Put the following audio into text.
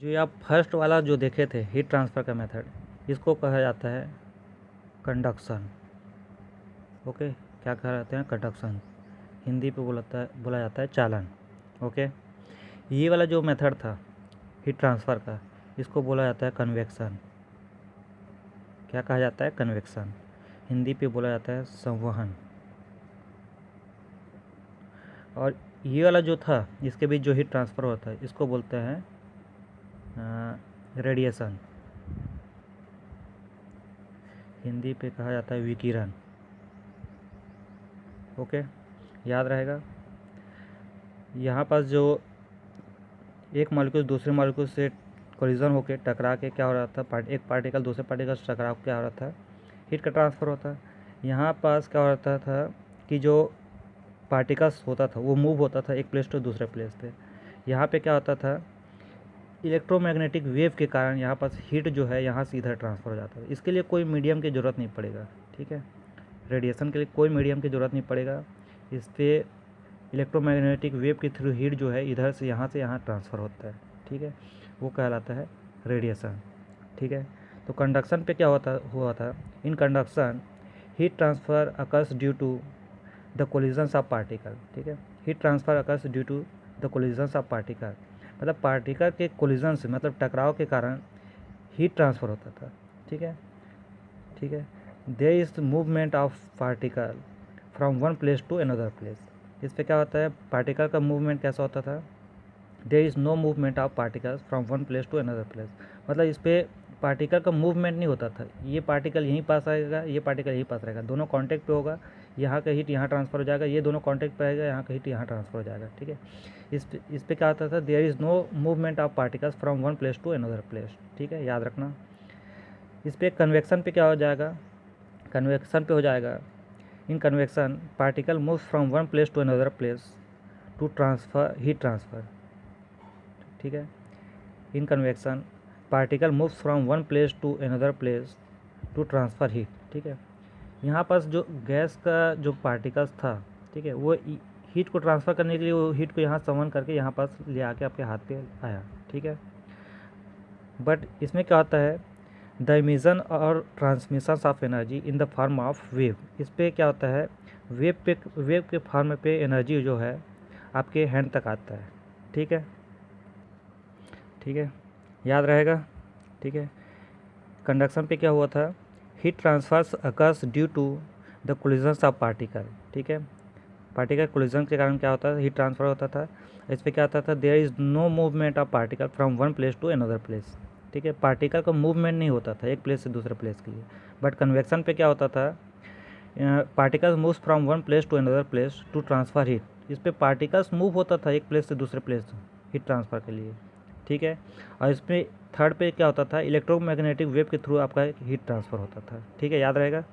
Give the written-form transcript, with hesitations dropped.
जो ये आप फर्स्ट वाला जो देखे थे हीट ट्रांसफ़र का मेथड, इसको कहा जाता है कंडक्शन। ओके, क्या कहते हैं? कंडक्शन। हिंदी पे बोला जाता है चालन। ओके, ये वाला जो मेथड था हीट ट्रांसफ़र का, इसको बोला जाता है कन्वेक्शन। क्या कहा जाता है? कन्वेक्शन। हिंदी पे बोला जाता है संवहन। और ये वाला जो था, इसके बीच जो हीट ट्रांसफ़र होता है, इसको बोलते हैं रेडिएशन। हिंदी पे कहा जाता है विकिरण। ओके, याद रहेगा। यहाँ पास जो एक मॉलिक्यूल दूसरे मॉलिक्यूल से कोलिजन होकर टकरा के क्या हो रहा था, एक पार्टिकल दूसरे पार्टिकल से टकरा क्या हो रहा था, हीट का ट्रांसफ़र होता। यहाँ पास क्या होता था कि जो पार्टिकल्स होता था वो मूव होता था एक प्लेस से दूसरे प्लेस पे। यहाँ पे क्या होता था, इलेक्ट्रोमैग्नेटिक वेव के कारण यहाँ पास हीट जो है यहाँ से इधर ट्रांसफ़र हो जाता है। इसके लिए कोई मीडियम की ज़रूरत नहीं पड़ेगा। ठीक है, रेडिएशन के लिए कोई मीडियम की ज़रूरत नहीं पड़ेगा। इस पर इलेक्ट्रोमैग्नेटिक वेव के थ्रू हीट जो है इधर से यहाँ ट्रांसफ़र होता है। ठीक है, वो कहलाता है रेडिएशन। ठीक है, तो कंडक्शन पे क्या हुआ था, in conduction heat transfer occurs due to the collisions of particle. ठीक है, heat transfer occurs due to the collisions of particle, मतलब पार्टिकल के कोलिजन से, मतलब टकराव के कारण हीट ट्रांसफ़र होता था। ठीक है, ठीक है। There is movement of particle from one place to another place. इस पर क्या होता है, पार्टिकल का मूवमेंट कैसा होता था, there is no movement of particles from one place to another place. मतलब इस पर पार्टिकल का मूवमेंट नहीं होता था। ये पार्टिकल यहीं पास आएगा, ये पार्टिकल यहीं पास रहेगा, दोनों कांटेक्ट पे होगा, यहाँ का हीट यहाँ ट्रांसफ़र हो जाएगा, ये दोनों कांटेक्ट पे आएगा, यहाँ का हीट यहाँ ट्रांसफ़र हो जाएगा। ठीक है, इस पे क्या होता था, there is no movement of particles from one place to another place. ठीक है, याद रखना। इस पर कन्वेक्शन पे क्या हो जाएगा, कन्वेक्शन पे हो जाएगा, in convection particle moves from one place to another place to transfer heat transfer. ठीक है, in convection particle moves from one place to another place to transfer heat. ठीक है, यहाँ पास जो गैस का जो पार्टिकल्स था, ठीक है, वो हीट को ट्रांसफ़र करने के लिए वो हीट को यहाँ संवन करके यहाँ पास ले आके आपके हाथ पे आया। ठीक है, बट इसमें क्या होता है, द इमिशन और transmission of energy in the form of wave. इस पर क्या होता है, वेव के फॉर्म पे एनर्जी जो है आपके हैंड तक आता है। ठीक है, ठीक है, याद रहेगा। ठीक है, कंडक्शन पे क्या हुआ था, heat transfers occurs due to the collisions of particle. ठीक है, पार्टिकल कोलिजन के कारण क्या होता है, हीट ट्रांसफ़र होता था। इस पर क्या होता था, there is no movement of particle from one place to another place. ठीक है, पार्टिकल का मूवमेंट नहीं होता था एक प्लेस से दूसरे प्लेस के लिए। बट कन्वेक्शन पे क्या होता था, particles moves from one place to another place to transfer heat. इस पर पार्टिकल्स मूव होता था एक प्लेस से दूसरे प्लेस हीट ट्रांसफ़र के लिए। ठीक है, और इसमें थर्ड पे क्या होता था, इलेक्ट्रोमैग्नेटिक वेव के थ्रू आपका हीट ट्रांसफ़र होता था। ठीक है, याद रहेगा।